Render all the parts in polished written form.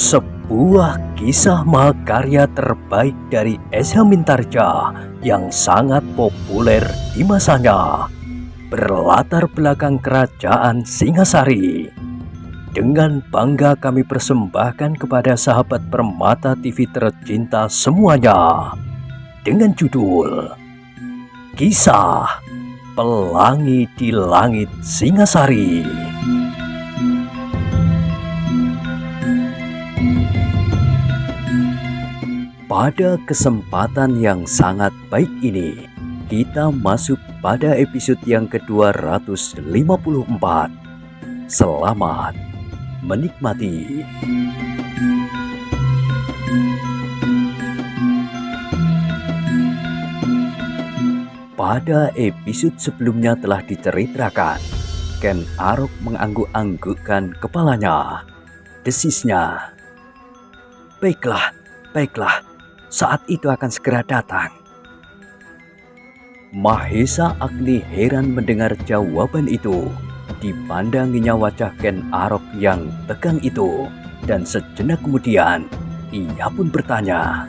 Sebuah kisah mahakarya terbaik dari Esa Mintarja yang sangat populer di masanya, berlatar belakang kerajaan Singasari. Dengan bangga kami persembahkan kepada sahabat Permata TV tercinta semuanya, dengan judul Kisah Pelangi di Langit Singasari. Pada kesempatan yang sangat baik ini, kita masuk pada episode yang ke-254. Selamat menikmati. Pada episode sebelumnya telah diceritakan, Ken Arok mengangguk-anggukkan kepalanya. Desisnya, Baiklah, saat itu akan segera datang." Mahesa Agni heran mendengar jawaban itu. Dipandanginya wajah Ken Arok yang tegang itu, dan sejenak kemudian ia pun bertanya,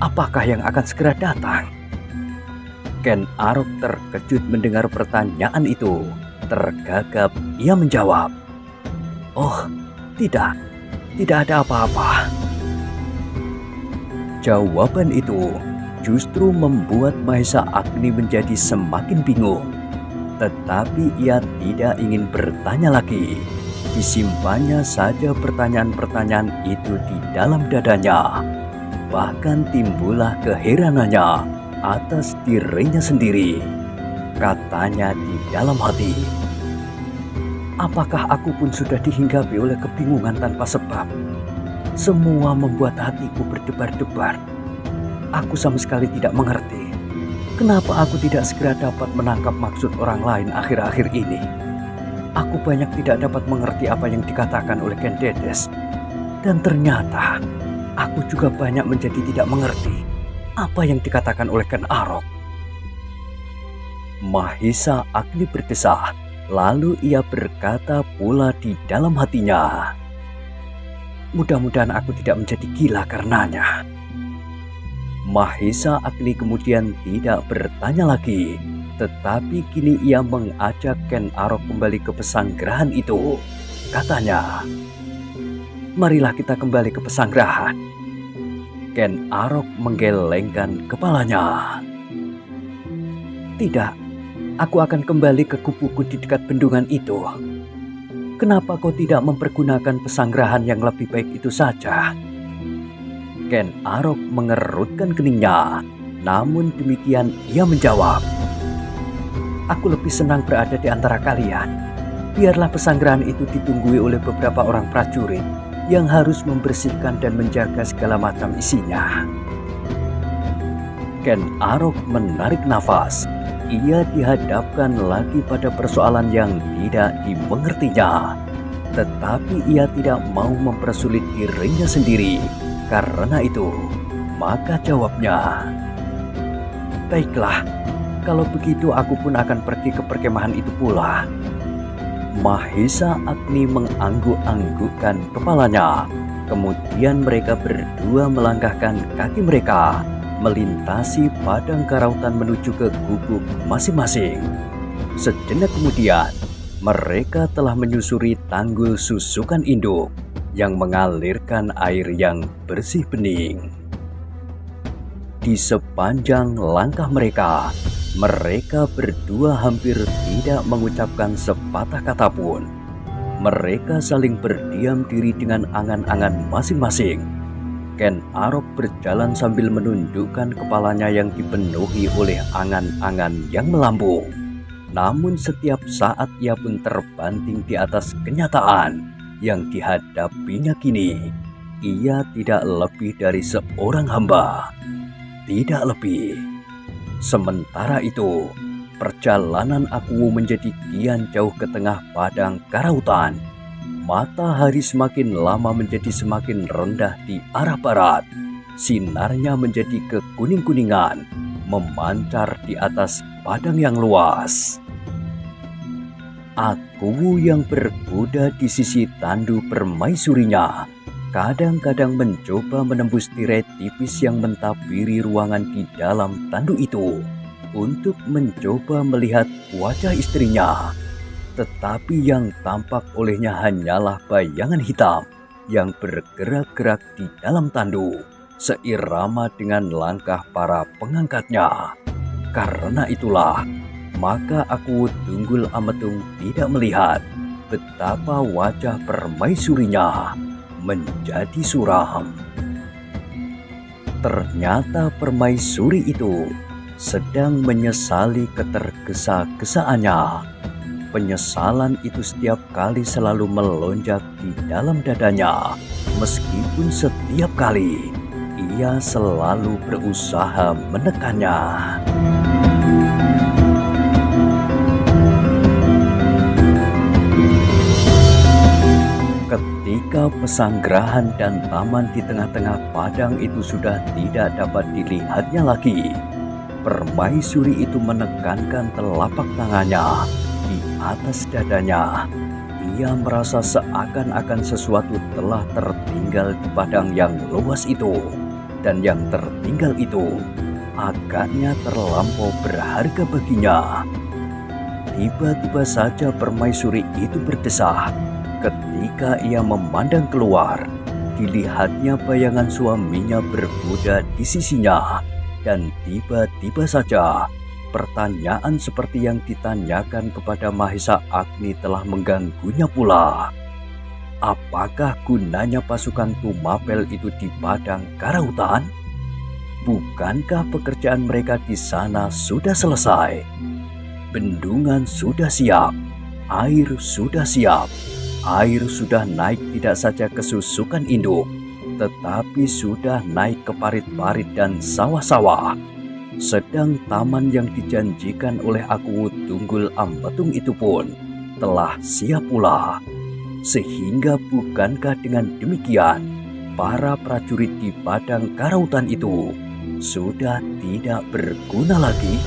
"Apakah yang akan segera datang?" Ken Arok terkejut mendengar pertanyaan itu. Tergagap ia menjawab, "Oh, tidak ada apa-apa." Jawaban itu justru membuat Mahesa Agni menjadi semakin bingung. Tetapi ia tidak ingin bertanya lagi. Disimpannya saja pertanyaan-pertanyaan itu di dalam dadanya. Bahkan timbullah keheranannya atas dirinya sendiri. Katanya di dalam hati, "Apakah aku pun sudah dihinggapi oleh kebingungan tanpa sebab? Semua membuat hatiku berdebar-debar. Aku sama sekali tidak mengerti. Kenapa aku tidak segera dapat menangkap maksud orang lain akhir-akhir ini? Aku banyak tidak dapat mengerti apa yang dikatakan oleh Ken Dedes. Dan ternyata aku juga banyak menjadi tidak mengerti apa yang dikatakan oleh Ken Arok." Mahesa Agni berdesah. Lalu ia berkata pula di dalam hatinya, "Mudah-mudahan aku tidak menjadi gila karenanya." Mahesa Agni kemudian tidak bertanya lagi, tetapi kini ia mengajak Ken Arok kembali ke pesanggrahan itu. Katanya, "Marilah kita kembali ke pesanggrahan." Ken Arok menggelengkan kepalanya. "Tidak, aku akan kembali ke kubuku di dekat bendungan itu. Kenapa kau tidak mempergunakan pesanggrahan yang lebih baik itu saja?" Ken Arok mengerutkan keningnya. Namun demikian ia menjawab, "Aku lebih senang berada di antara kalian. Biarlah pesanggrahan itu ditunggui oleh beberapa orang prajurit yang harus membersihkan dan menjaga segala macam isinya." Ken Arok menarik nafas. Ia dihadapkan lagi pada persoalan yang tidak dimengertinya. Tetapi ia tidak mau mempersulit dirinya sendiri. Karena itu, maka jawabnya, "Baiklah, kalau begitu aku pun akan pergi ke perkemahan itu pula." Mahesa Agni mengangguk-anggukkan kepalanya. Kemudian mereka berdua melangkahkan kaki mereka, melintasi padang karautan menuju ke gubuk masing-masing. Sejenak kemudian, mereka telah menyusuri tanggul susukan induk yang mengalirkan air yang bersih bening. Di sepanjang langkah mereka berdua hampir tidak mengucapkan sepatah kata pun. Mereka saling berdiam diri dengan angan-angan masing-masing. Ken Arok berjalan sambil menundukkan kepalanya yang dipenuhi oleh angan-angan yang melambung. Namun setiap saat ia pun terbanting di atas kenyataan yang dihadapinya kini. Ia tidak lebih dari seorang hamba. Tidak lebih. Sementara itu, perjalanan aku menjadi kian jauh ke tengah padang karautan. Matahari semakin lama menjadi semakin rendah di arah barat. Sinarnya menjadi kekuning-kuningan, memancar di atas padang yang luas. Aku yang berkuda di sisi tandu permaisurinya kadang-kadang mencoba menembus tirai tipis yang mentapiri ruangan di dalam tanduk itu untuk mencoba melihat wajah istrinya. Tetapi yang tampak olehnya hanyalah bayangan hitam yang bergerak-gerak di dalam tanduk, seirama dengan langkah para pengangkatnya. Karena itulah, maka aku Tunggul Ametung tidak melihat betapa wajah permaisurinya menjadi suram. Ternyata permaisuri itu sedang menyesali ketergesa-gesaannya. Penyesalan itu setiap kali selalu melonjak di dalam dadanya, meskipun setiap kali ia selalu berusaha menekannya. Ketika pesanggerahan dan taman di tengah-tengah padang itu sudah tidak dapat dilihatnya lagi, permaisuri itu menekankan telapak tangannya di atas dadanya. Ia merasa seakan-akan sesuatu telah tertinggal di padang yang luas itu, dan yang tertinggal itu agaknya terlampau berharga baginya. Tiba-tiba saja permaisuri itu berdesah. Ketika ia memandang keluar, dilihatnya bayangan suaminya berkuda di sisinya, dan tiba-tiba saja pertanyaan seperti yang ditanyakan kepada Mahesa Agni telah mengganggunya pula. Apakah gunanya pasukan Tumapel itu di padang Karautan? Bukankah pekerjaan mereka di sana sudah selesai? Bendungan sudah siap, air sudah siap. Air sudah naik tidak saja ke susukan induk, tetapi sudah naik ke parit-parit dan sawah-sawah. Sedang taman yang dijanjikan oleh aku Tunggul Ametung itu pun telah siap pula. Sehingga bukankah dengan demikian para prajurit di padang Karautan itu sudah tidak berguna lagi?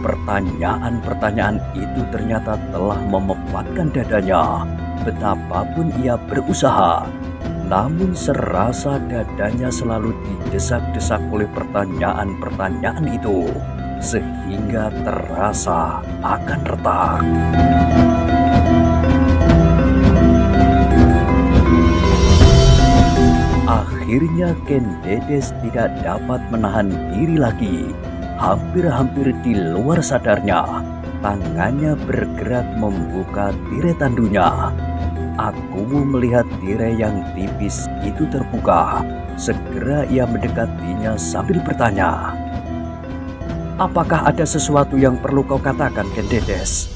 Pertanyaan-pertanyaan itu ternyata telah memepatkan dadanya. Betapapun ia berusaha, namun serasa dadanya selalu didesak-desak oleh pertanyaan-pertanyaan itu, sehingga terasa akan retak. Akhirnya Ken Dedes tidak dapat menahan diri lagi. Hampir-hampir di luar sadarnya, tangannya bergerak membuka tirai tandunya. Aku melihat tirai yang tipis itu terbuka. Segera ia mendekatinya sambil bertanya, "Apakah ada sesuatu yang perlu kau katakan, Ken Dedes?"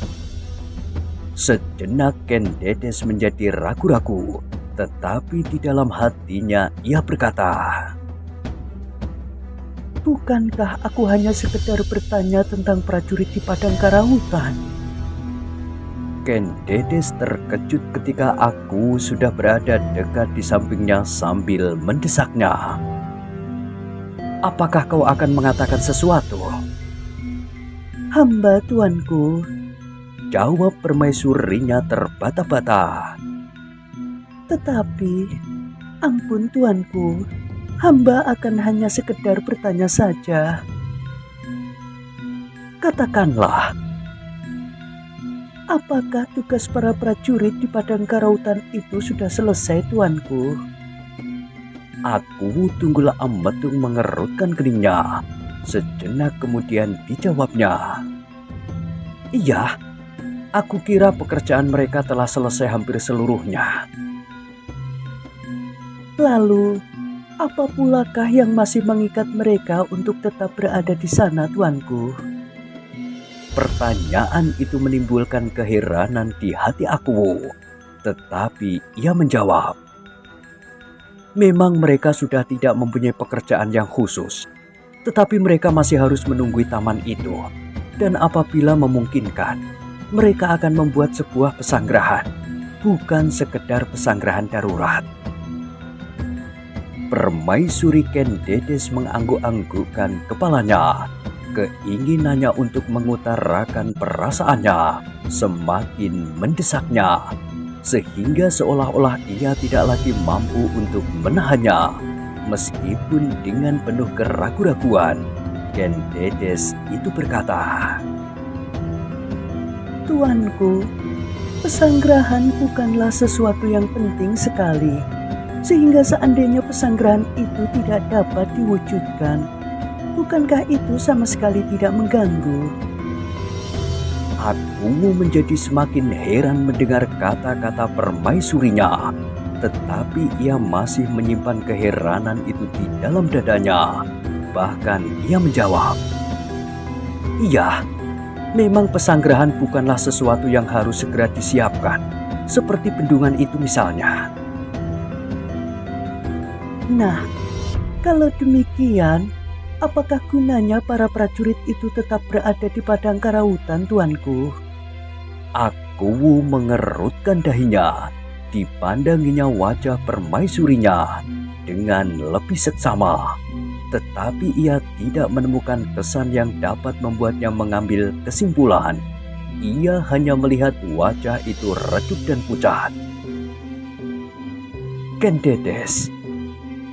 Sejenak Ken Dedes menjadi ragu-ragu, tetapi di dalam hatinya ia berkata, "Bukankah aku hanya sekedar bertanya tentang prajurit di padang Karautan?" Ken Dedes terkejut ketika aku sudah berada dekat di sampingnya sambil mendesaknya. "Apakah kau akan mengatakan sesuatu?" "Hamba tuanku," jawab permaisurinya terbata-bata. "Tetapi, ampun tuanku, hamba akan hanya sekedar bertanya saja." "Katakanlah, apakah tugas para prajurit di padang Karautan itu sudah selesai, tuanku?" Aku Tunggul Ametung mengerutkan keningnya. Sejenak kemudian dijawabnya, "Iya, aku kira pekerjaan mereka telah selesai hampir seluruhnya." "Lalu, apa pulakah yang masih mengikat mereka untuk tetap berada di sana, tuanku?" Pertanyaan itu menimbulkan keheranan di hati aku, tetapi ia menjawab, "Memang mereka sudah tidak mempunyai pekerjaan yang khusus, tetapi mereka masih harus menunggui taman itu, dan apabila memungkinkan, mereka akan membuat sebuah pesanggerahan, bukan sekedar pesanggerahan darurat." Permaisuri Ken Dedes mengangguk-anggukkan kepalanya. Keinginannya untuk mengutarakan perasaannya semakin mendesaknya. sehingga seolah-olah ia tidak lagi mampu untuk menahannya. Meskipun dengan penuh keraguan-raguan, Ken Dedes itu berkata, "Tuanku, pesanggerahan bukanlah sesuatu yang penting sekali, sehingga seandainya pesanggerahan itu tidak dapat diwujudkan, bukankah itu sama sekali tidak mengganggu?" Akuwu menjadi semakin heran mendengar kata-kata permaisurinya, tetapi ia masih menyimpan keheranan itu di dalam dadanya. Bahkan ia menjawab, "Iya, memang pesanggerahan bukanlah sesuatu yang harus segera disiapkan, seperti bendungan itu misalnya." Nah, kalau demikian, apakah gunanya para prajurit itu tetap berada di padang karautan, tuanku? Akuwu mengerutkan dahinya. Dipandanginya wajah permaisurinya dengan lebih seksama, tetapi ia tidak menemukan kesan yang dapat membuatnya mengambil kesimpulan. Ia hanya melihat wajah itu redup dan pucat. "Ken Dedes,"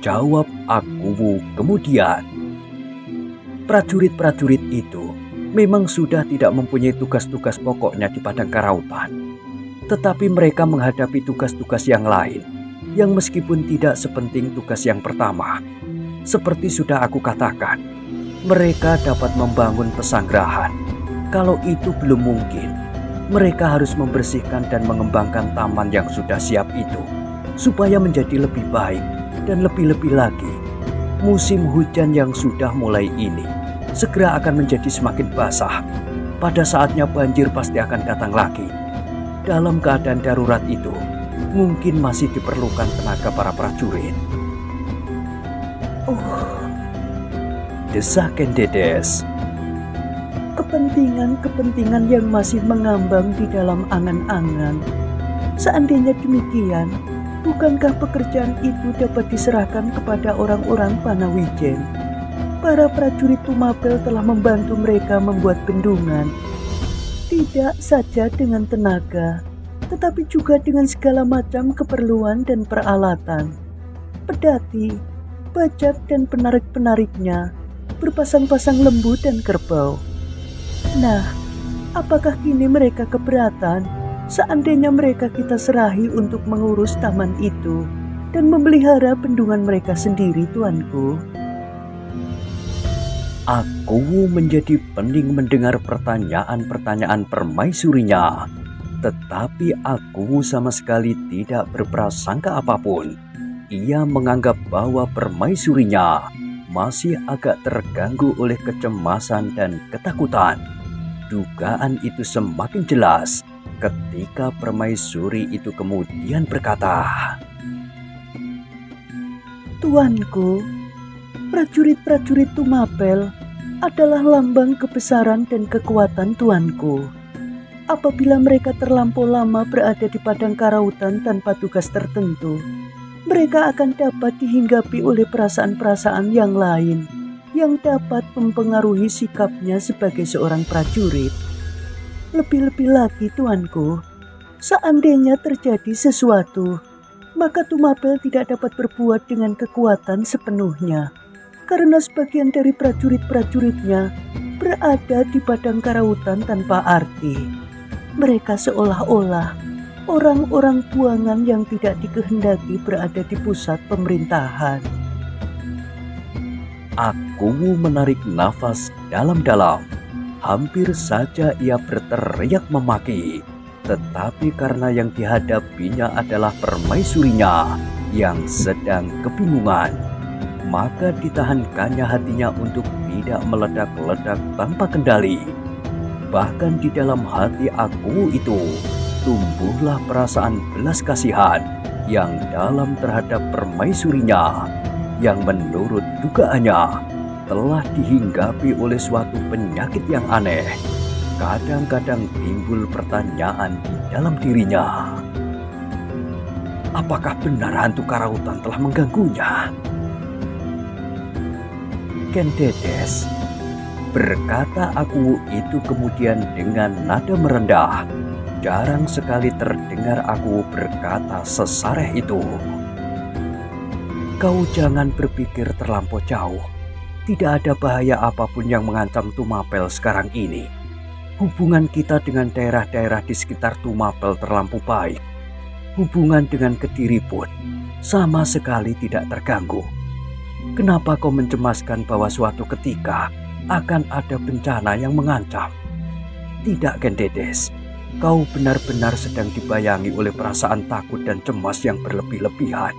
jawab Akuwu kemudian, "prajurit-prajurit itu memang sudah tidak mempunyai tugas-tugas pokoknya di padang karautan. Tetapi mereka menghadapi tugas-tugas yang lain, yang meskipun tidak sepenting tugas yang pertama. Seperti sudah aku katakan, mereka dapat membangun pesanggerahan. Kalau itu belum mungkin, mereka harus membersihkan dan mengembangkan taman yang sudah siap itu, supaya menjadi lebih baik. Dan lebih-lebih lagi, musim hujan yang sudah mulai ini segera akan menjadi semakin basah. Pada saatnya banjir pasti akan datang lagi. Dalam keadaan darurat itu, mungkin masih diperlukan tenaga para prajurit." Desah Ken Dedes. Kepentingan-kepentingan yang masih mengambang di dalam angan-angan. Seandainya demikian, bukankah pekerjaan itu dapat diserahkan kepada orang-orang Panawijen? Para prajurit Tumapel telah membantu mereka membuat bendungan. Tidak saja dengan tenaga, tetapi juga dengan segala macam keperluan dan peralatan. Pedati, bajak dan penarik-penariknya, berpasang-pasang lembu dan kerbau. Nah, apakah kini mereka keberatan seandainya mereka kita serahi untuk mengurus taman itu dan memelihara bendungan mereka sendiri, tuanku? Akuwu menjadi pening mendengar pertanyaan-pertanyaan permaisurinya. Tetapi Akuwu sama sekali tidak berprasangka apapun. Ia menganggap bahwa permaisurinya masih agak terganggu oleh kecemasan dan ketakutan. Dugaan itu semakin jelas ketika permaisuri itu kemudian berkata, "Tuanku, prajurit-prajurit Tumapel adalah lambang kebesaran dan kekuatan tuanku. Apabila mereka terlampau lama berada di padang karautan tanpa tugas tertentu, mereka akan dapat dihinggapi oleh perasaan-perasaan yang lain yang dapat mempengaruhi sikapnya sebagai seorang prajurit. Lebih-lebih lagi, tuanku, seandainya terjadi sesuatu, maka Tumapel tidak dapat berbuat dengan kekuatan sepenuhnya, karena sebagian dari prajurit-prajuritnya berada di padang karautan tanpa arti. Mereka seolah-olah orang-orang buangan yang tidak dikehendaki berada di pusat pemerintahan." Akuwu menarik nafas dalam-dalam. Hampir saja ia berteriak memaki. Tetapi karena yang dihadapinya adalah permaisurinya yang sedang kebingungan, maka ditahankannya hatinya untuk tidak meledak-ledak tanpa kendali. Bahkan di dalam hati Akuwu itu tumbuhlah perasaan belas kasihan yang dalam terhadap permaisurinya, yang menurut dugaannya telah dihinggapi oleh suatu penyakit yang aneh. Kadang-kadang timbul pertanyaan di dalam dirinya, apakah benar hantu karautan telah mengganggunya? "Ken Dedes," berkata Akuwu itu kemudian dengan nada merendah, jarang sekali terdengar aku berkata sesareh itu. Kau jangan berpikir terlampau jauh. Tidak ada bahaya apapun yang mengancam Tumapel sekarang ini. Hubungan kita dengan daerah-daerah di sekitar Tumapel terlampau baik. Hubungan dengan Kediri pun sama sekali tidak terganggu. Kenapa kau mencemaskan bahwa suatu ketika akan ada bencana yang mengancam? Tidak, Ken Dedes. Kau benar-benar sedang dibayangi oleh perasaan takut dan cemas yang berlebih-lebihan.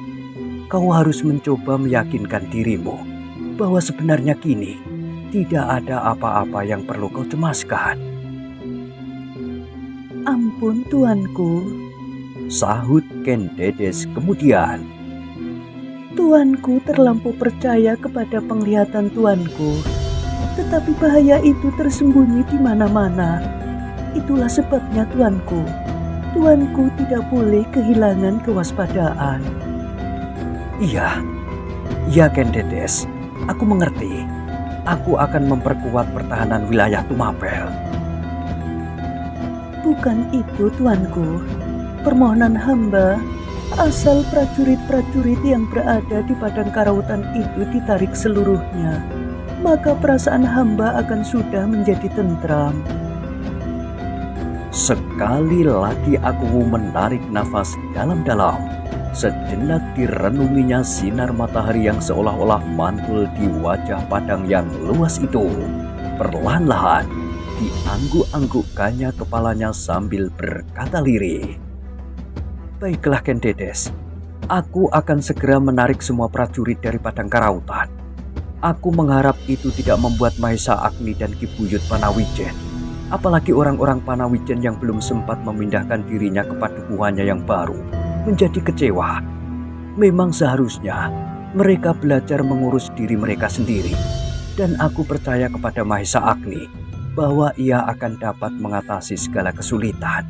Kau harus mencoba meyakinkan dirimu bahwa sebenarnya kini tidak ada apa-apa yang perlu kau cemaskan. Ampun tuanku, sahut Ken Dedes kemudian. Tuanku terlampau percaya kepada penglihatan tuanku, tetapi bahaya itu tersembunyi di mana-mana. Itulah sebabnya tuanku tidak boleh kehilangan kewaspadaan. Iya Ken Dedes, aku mengerti. Aku akan memperkuat pertahanan wilayah Tumapel. Bukan itu tuanku, permohonan hamba asal prajurit-prajurit yang berada di padang karautan itu ditarik seluruhnya, maka perasaan hamba akan sudah menjadi tentram. Sekali lagi aku menarik nafas dalam-dalam. Sejenak direnunginya sinar matahari yang seolah-olah mantul di wajah padang yang luas itu. Perlahan-lahan diangguk-anggukkannya kepalanya sambil berkata lirih. Baiklah Ken Dedes, aku akan segera menarik semua prajurit dari padang karautan. Aku mengharap itu tidak membuat Mahesa Agni dan Ki Buyut Panawijen, apalagi orang-orang Panawijen yang belum sempat memindahkan dirinya ke padukuhannya yang baru, menjadi kecewa. Memang seharusnya mereka belajar mengurus diri mereka sendiri, dan aku percaya kepada Mahesa Agni bahwa ia akan dapat mengatasi segala kesulitan.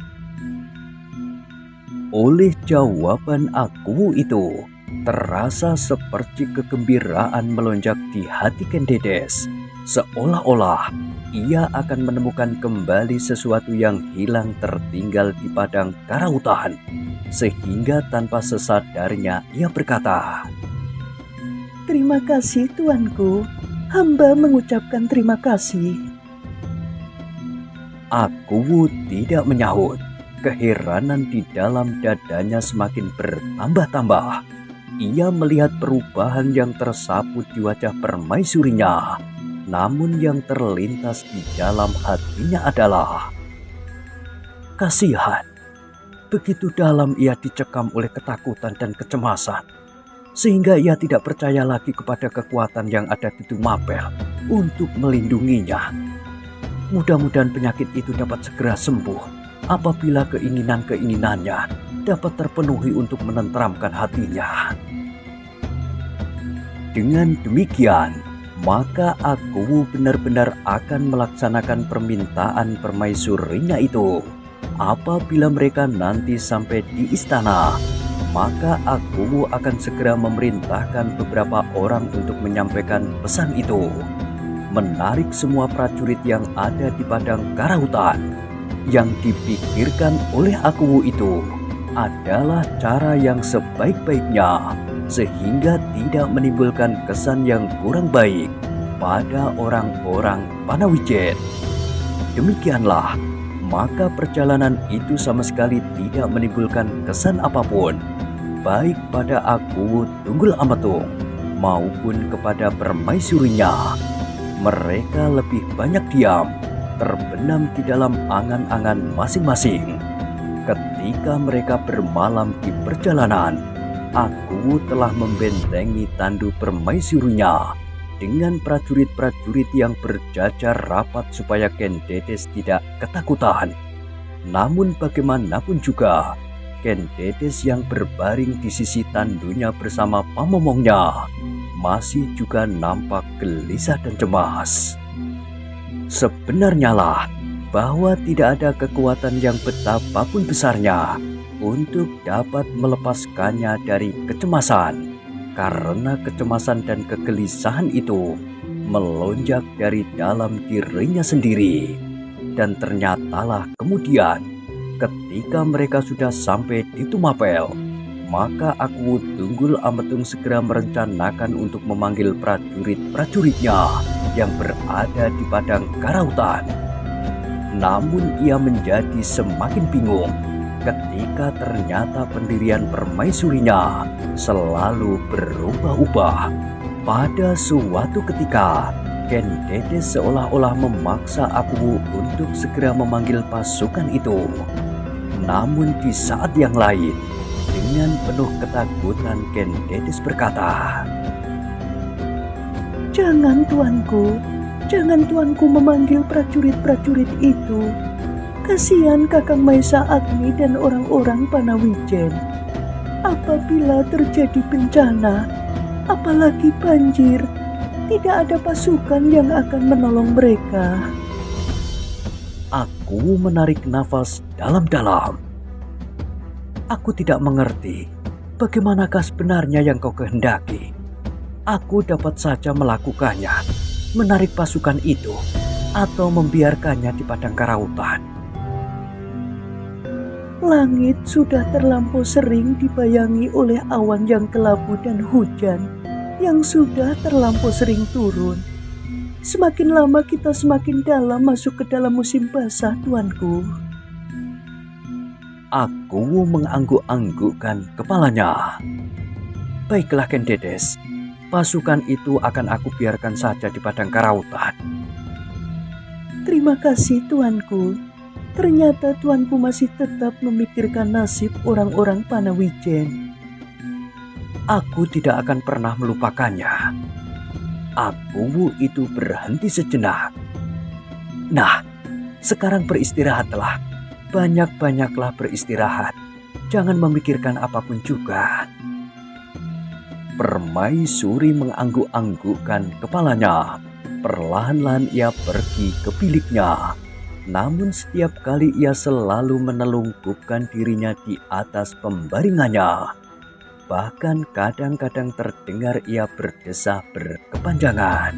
Oleh jawaban aku itu, terasa seperti kegembiraan melonjak di hati Ken Dedes. Seolah-olah ia akan menemukan kembali sesuatu yang hilang tertinggal di padang karautan. Sehingga tanpa sesadarnya ia berkata, Terima kasih tuanku, hamba mengucapkan terima kasih. Aku tidak menyahut. Keheranan di dalam dadanya semakin bertambah-tambah. Ia melihat perubahan yang tersaput di wajah permaisurinya. Namun yang terlintas di dalam hatinya adalah kasihan. Begitu dalam ia dicekam oleh ketakutan dan kecemasan, sehingga ia tidak percaya lagi kepada kekuatan yang ada di Tumapel untuk melindunginya. Mudah-mudahan penyakit itu dapat segera sembuh apabila keinginan-keinginannya dapat terpenuhi untuk menenteramkan hatinya. Dengan demikian, maka aku benar-benar akan melaksanakan permintaan permaisurinya itu. Apabila mereka nanti sampai di istana, maka aku akan segera memerintahkan beberapa orang untuk menyampaikan pesan itu. Menarik semua prajurit yang ada di padang karautan. Yang dipikirkan oleh aku itu adalah cara yang sebaik-baiknya, sehingga tidak menimbulkan kesan yang kurang baik pada orang-orang Panawijen. Demikianlah, maka perjalanan itu sama sekali tidak menimbulkan kesan apapun, baik pada aku Tunggul Amatung maupun kepada permaisurinya. Mereka lebih banyak diam, terbenam di dalam angan-angan masing-masing. Ketika mereka bermalam di perjalanan, aku telah membentengi tandu permaisurinya dengan prajurit-prajurit yang berjajar rapat supaya Ken Dedes tidak ketakutan. Namun bagaimanapun juga, Ken Dedes yang berbaring di sisi tandunya bersama pamomongnya masih juga nampak gelisah dan cemas. Sebenarnya lah bahwa tidak ada kekuatan yang betapapun besarnya untuk dapat melepaskannya dari kecemasan, karena kecemasan dan kegelisahan itu melonjak dari dalam dirinya sendiri. Dan ternyatalah kemudian Ketika mereka sudah sampai di Tumapel, maka Aku Tunggul Ametung segera merencanakan untuk memanggil prajurit-prajuritnya yang berada di padang karautan. Namun ia menjadi semakin bingung ketika ternyata pendirian permaisurinya selalu berubah-ubah. Pada suatu ketika, Ken Dedes seolah-olah memaksa Aku untuk segera memanggil pasukan itu. Namun di saat yang lain, dengan penuh ketakutan Ken Dedes berkata, Jangan tuanku memanggil prajurit-prajurit itu. Kasihan Kakang Maesa Agni dan orang-orang Panawijen. Apabila terjadi bencana, apalagi banjir, tidak ada pasukan yang akan menolong mereka. Aku menarik nafas dalam-dalam. Aku tidak mengerti bagaimanakah sebenarnya yang kau kehendaki. Aku dapat saja melakukannya, menarik pasukan itu, atau membiarkannya di padang karautan. Langit sudah terlampau sering dibayangi oleh awan yang kelabu dan hujan yang sudah terlampau sering turun. Semakin lama kita semakin dalam masuk ke dalam musim basah, tuanku. Aku mengangguk-anggukkan kepalanya. Baiklah Ken Dedes, pasukan itu akan aku biarkan saja di padang karautan. Terima kasih, tuanku. Ternyata tuanku masih tetap memikirkan nasib orang-orang Panawijen. Aku tidak akan pernah melupakannya. Aku itu berhenti sejenak. Nah, sekarang beristirahatlah. Banyak-banyaklah beristirahat. Jangan memikirkan apapun juga. Permaisuri mengangguk-anggukkan kepalanya. Perlahan-lahan ia pergi ke biliknya. Namun setiap kali ia selalu menelungkupkan dirinya di atas pembaringannya. Bahkan kadang-kadang terdengar ia berdesah berkepanjangan.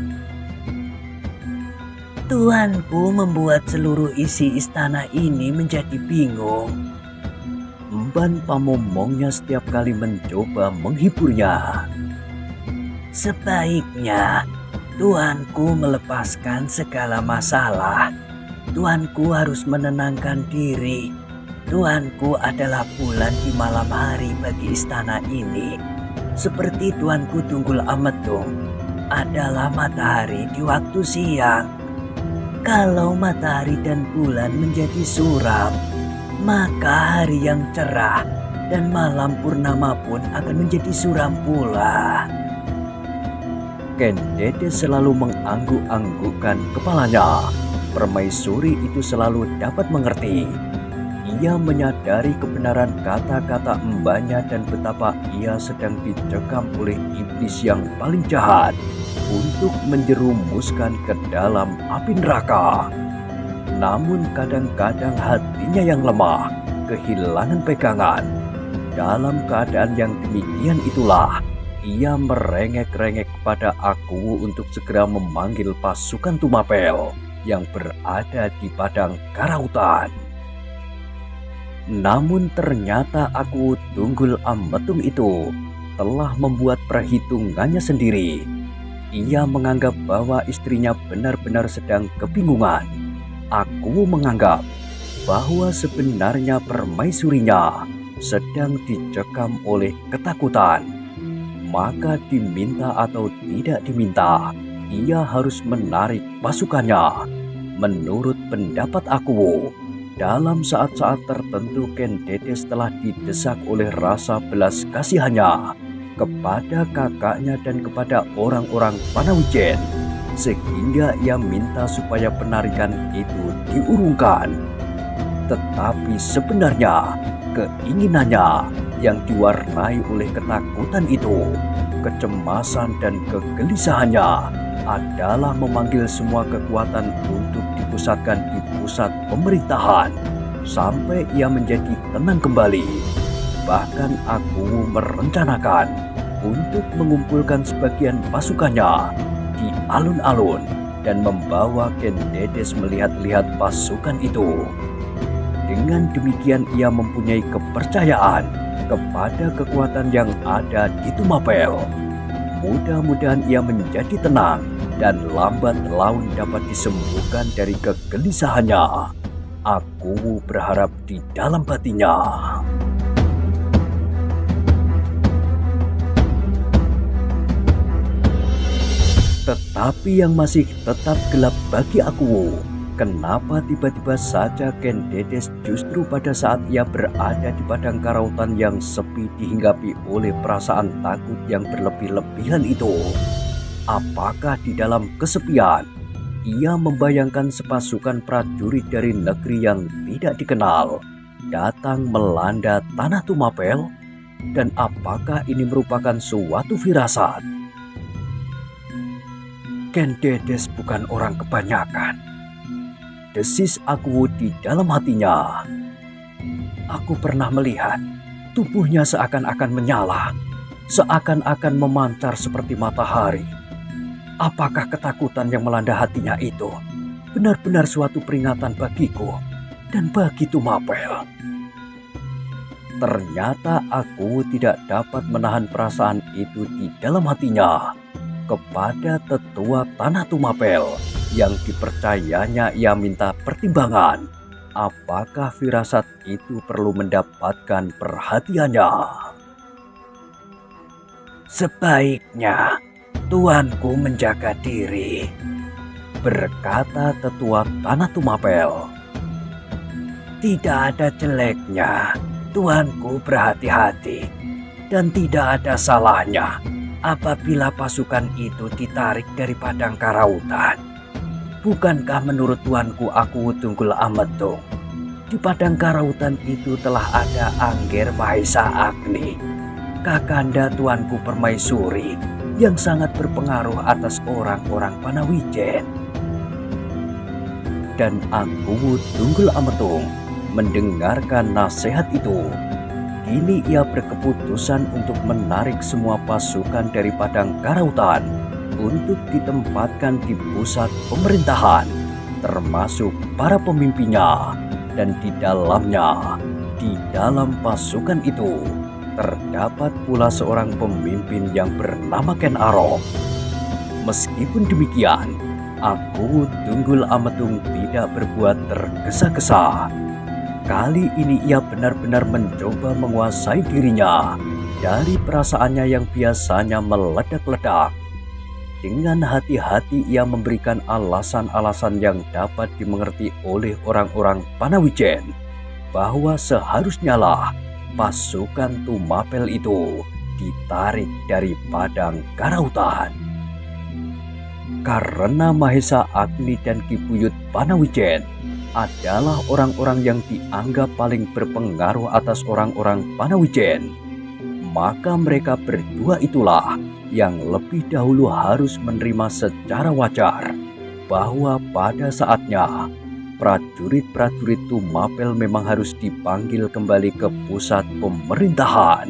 Tuanku membuat seluruh isi istana ini menjadi bingung. Emban pamomongnya setiap kali mencoba menghiburnya. Sebaiknya tuanku melepaskan segala masalah. Tuanku harus menenangkan diri. Tuanku adalah bulan di malam hari bagi istana ini. Seperti tuanku Tunggul Ametung adalah matahari di waktu siang. Kalau matahari dan bulan menjadi suram, maka hari yang cerah dan malam purnama pun akan menjadi suram pula. Ken Dedes selalu mengangguk-anggukkan kepalanya. Permaisuri itu selalu dapat mengerti. Ia menyadari kebenaran kata-kata mbaknya dan betapa ia sedang dicekam oleh iblis yang paling jahat untuk menjerumuskan ke dalam api neraka. Namun kadang-kadang hatinya yang lemah, kehilangan pegangan. Dalam keadaan yang demikian itulah, ia merengek-rengek kepada Aku untuk segera memanggil pasukan Tumapel yang berada di padang karautan. Namun ternyata Aku Tunggul Ametung itu telah membuat perhitungannya sendiri. Ia menganggap bahwa istrinya benar-benar sedang kebingungan. Aku menganggap bahwa sebenarnya permaisurinya sedang dicekam oleh ketakutan. Maka diminta atau tidak diminta, ia harus menarik pasukannya. Menurut pendapat Aku, dalam saat-saat tertentu Ken Dedes telah didesak oleh rasa belas kasihannya kepada kakaknya dan kepada orang-orang Panawijen, sehingga ia minta supaya penarikan itu diurungkan. Tetapi sebenarnya keinginannya yang diwarnai oleh ketakutan itu, kecemasan dan kegelisahannya adalah memanggil semua kekuatan untuk dipusatkan di pusat pemerintahan sampai ia menjadi tenang kembali. Bahkan Aku merencanakan untuk mengumpulkan sebagian pasukannya di alun-alun dan membawa Ken Dedes melihat-lihat pasukan itu. Dengan demikian ia mempunyai kepercayaan kepada kekuatan yang ada di Tumapel. Mudah-mudahan ia menjadi tenang dan lambat laun dapat disembuhkan dari kegelisahannya. Aku berharap di dalam batinnya. Tetapi yang masih tetap gelap bagi aku, kenapa tiba-tiba saja Ken Dedes justru pada saat ia berada di padang karautan yang sepi dihinggapi oleh perasaan takut yang berlebih-lebihan itu? Apakah di dalam kesepian ia membayangkan sepasukan prajurit dari negeri yang tidak dikenal datang melanda tanah Tumapel? Dan apakah ini merupakan suatu firasat? Ken Dedes bukan orang kebanyakan, desis aku di dalam hatinya. Aku pernah melihat tubuhnya seakan-akan menyala, seakan-akan memancar seperti matahari. Apakah ketakutan yang melanda hatinya itu benar-benar suatu peringatan bagiku dan bagi Tumapel? Ternyata aku tidak dapat menahan perasaan itu di dalam hatinya kepada tetua tanah Tumapel yang dipercayanya. Ia minta pertimbangan apakah firasat itu perlu mendapatkan perhatiannya. Sebaiknya tuanku menjaga diri, berkata tetua tanah Tumapel. Tidak ada jeleknya tuanku berhati-hati, dan tidak ada salahnya apabila pasukan itu ditarik dari padang karautan. Bukankah menurut tuanku aku Tunggul Ametung, di padang karautan itu telah ada Angger Mahesa Agni, kakanda tuanku Permaisuri, yang sangat berpengaruh atas orang-orang Panawijen. Dan aku Tunggul Ametung mendengarkan nasihat itu. Kini ia berkeputusan untuk menarik semua pasukan dari padang karautan untuk ditempatkan di pusat pemerintahan, termasuk para pemimpinnya. Dan di dalamnya, di dalam pasukan itu, terdapat pula seorang pemimpin yang bernama Ken Arok. Meskipun demikian, aku Tunggul Ametung tidak berbuat tergesa-gesa. Kali ini ia benar-benar mencoba menguasai dirinya dari perasaannya yang biasanya meledak-ledak. Dengan hati-hati ia memberikan alasan-alasan yang dapat dimengerti oleh orang-orang Panawijen bahwa seharusnya lah pasukan Tumapel itu ditarik dari padang karautan. Karena Mahesa Agni dan Ki Buyut Panawijen adalah orang-orang yang dianggap paling berpengaruh atas orang-orang Panawijen, maka mereka berdua itulah yang lebih dahulu harus menerima secara wajar bahwa pada saatnya prajurit-prajurit Tumapel memang harus dipanggil kembali ke pusat pemerintahan.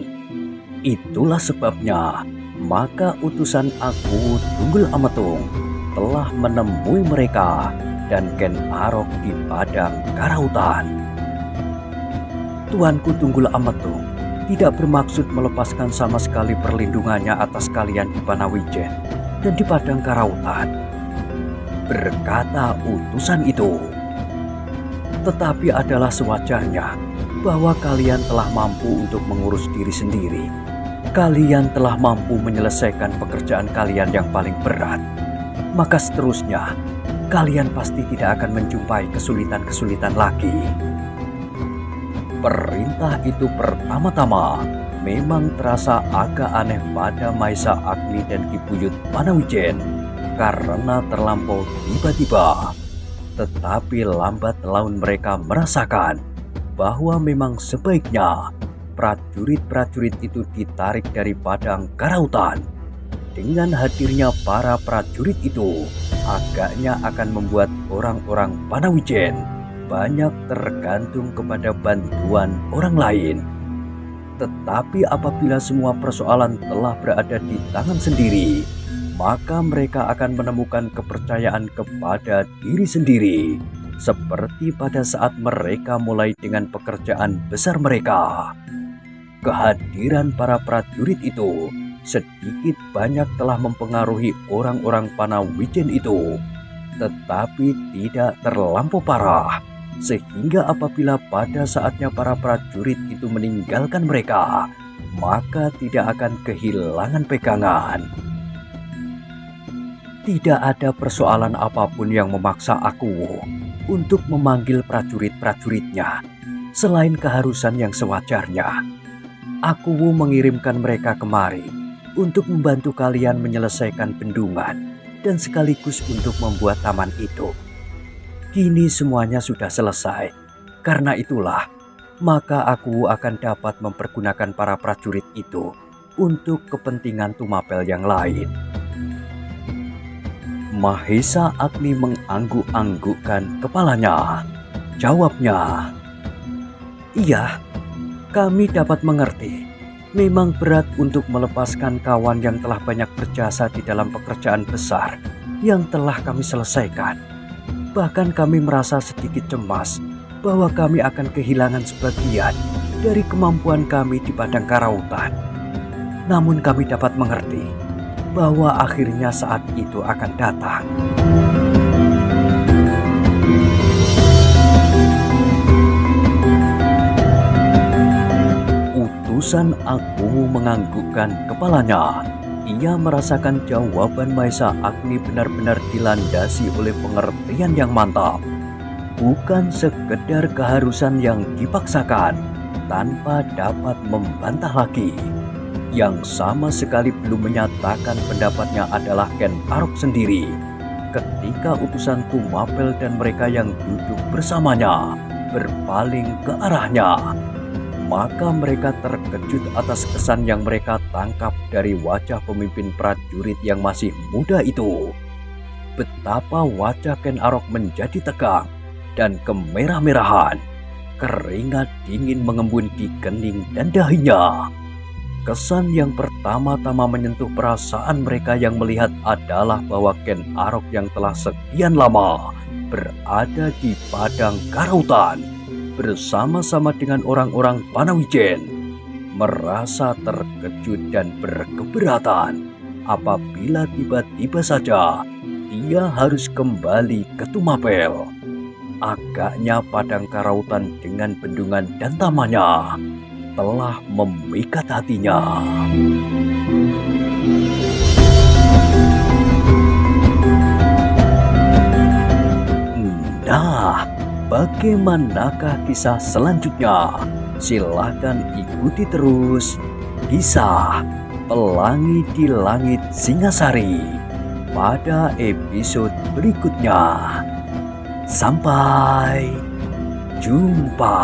Itulah sebabnya maka utusan aku Tunggul Ametung telah menemui mereka dan Ken Arok di padang karautan. Tuanku Tunggul Ametung tidak bermaksud melepaskan sama sekali perlindungannya atas kalian di Panawijen dan di padang karautan, berkata utusan itu. Tetapi adalah sewajarnya bahwa kalian telah mampu untuk mengurus diri sendiri. Kalian telah mampu menyelesaikan pekerjaan kalian yang paling berat. Maka seterusnya kalian pasti tidak akan menjumpai kesulitan-kesulitan lagi. Perintah itu pertama-tama memang terasa agak aneh pada Mahesa Agni dan Ki Buyut Panawijen karena terlampau tiba-tiba. Tetapi lambat laun mereka merasakan bahwa memang sebaiknya prajurit-prajurit itu ditarik dari padang karautan. Dengan hadirnya para prajurit itu, agaknya akan membuat orang-orang Panawijen banyak tergantung kepada bantuan orang lain. Tetapi apabila semua persoalan telah berada di tangan sendiri, maka mereka akan menemukan kepercayaan kepada diri sendiri seperti pada saat mereka mulai dengan pekerjaan besar mereka. Kehadiran para prajurit itu sedikit banyak telah mempengaruhi orang-orang Panawijen itu, tetapi tidak terlampau parah, sehingga apabila pada saatnya para prajurit itu meninggalkan mereka, maka tidak akan kehilangan pegangan. Tidak ada persoalan apapun yang memaksa Akuwu untuk memanggil prajurit-prajuritnya, selain keharusan yang sewajarnya. Akuwu mengirimkan mereka kemari untuk membantu kalian menyelesaikan bendungan dan sekaligus untuk membuat taman itu. Kini semuanya sudah selesai, karena itulah maka Akuwu akan dapat mempergunakan para prajurit itu untuk kepentingan Tumapel yang lain. Mahesa Agni mengangguk-anggukkan kepalanya. Jawabnya, "Iya, kami dapat mengerti. Memang berat untuk melepaskan kawan yang telah banyak berjasa di dalam pekerjaan besar yang telah kami selesaikan. Bahkan kami merasa sedikit cemas bahwa kami akan kehilangan sebagian dari kemampuan kami di padang karautan. Namun kami dapat mengerti bahwa akhirnya saat itu akan datang." Utusan Akuwu menganggukkan kepalanya. Ia merasakan jawaban Mahesa Agni benar-benar dilandasi oleh pengertian yang mantap. Bukan sekedar keharusan yang dipaksakan tanpa dapat membantah lagi. Yang sama sekali belum menyatakan pendapatnya adalah Ken Arok sendiri. Ketika utusan Tumapel dan mereka yang duduk bersamanya berpaling ke arahnya, maka mereka terkejut atas kesan yang mereka tangkap dari wajah pemimpin prajurit yang masih muda itu. Betapa wajah Ken Arok menjadi tegang dan kemerah-merahan. Keringat dingin mengembun di kening dan dahinya. Kesan yang pertama-tama menyentuh perasaan mereka yang melihat adalah bahwa Ken Arok yang telah sekian lama berada di padang karautan bersama-sama dengan orang-orang Panawijen merasa terkejut dan berkeberatan apabila tiba-tiba saja ia harus kembali ke Tumapel. Agaknya padang karautan dengan bendungan dan tamannya telah memikat hatinya. Nah, bagaimanakah kisah selanjutnya? Silakan ikuti terus kisah Pelangi di Langit Singasari pada episode berikutnya. Sampai jumpa.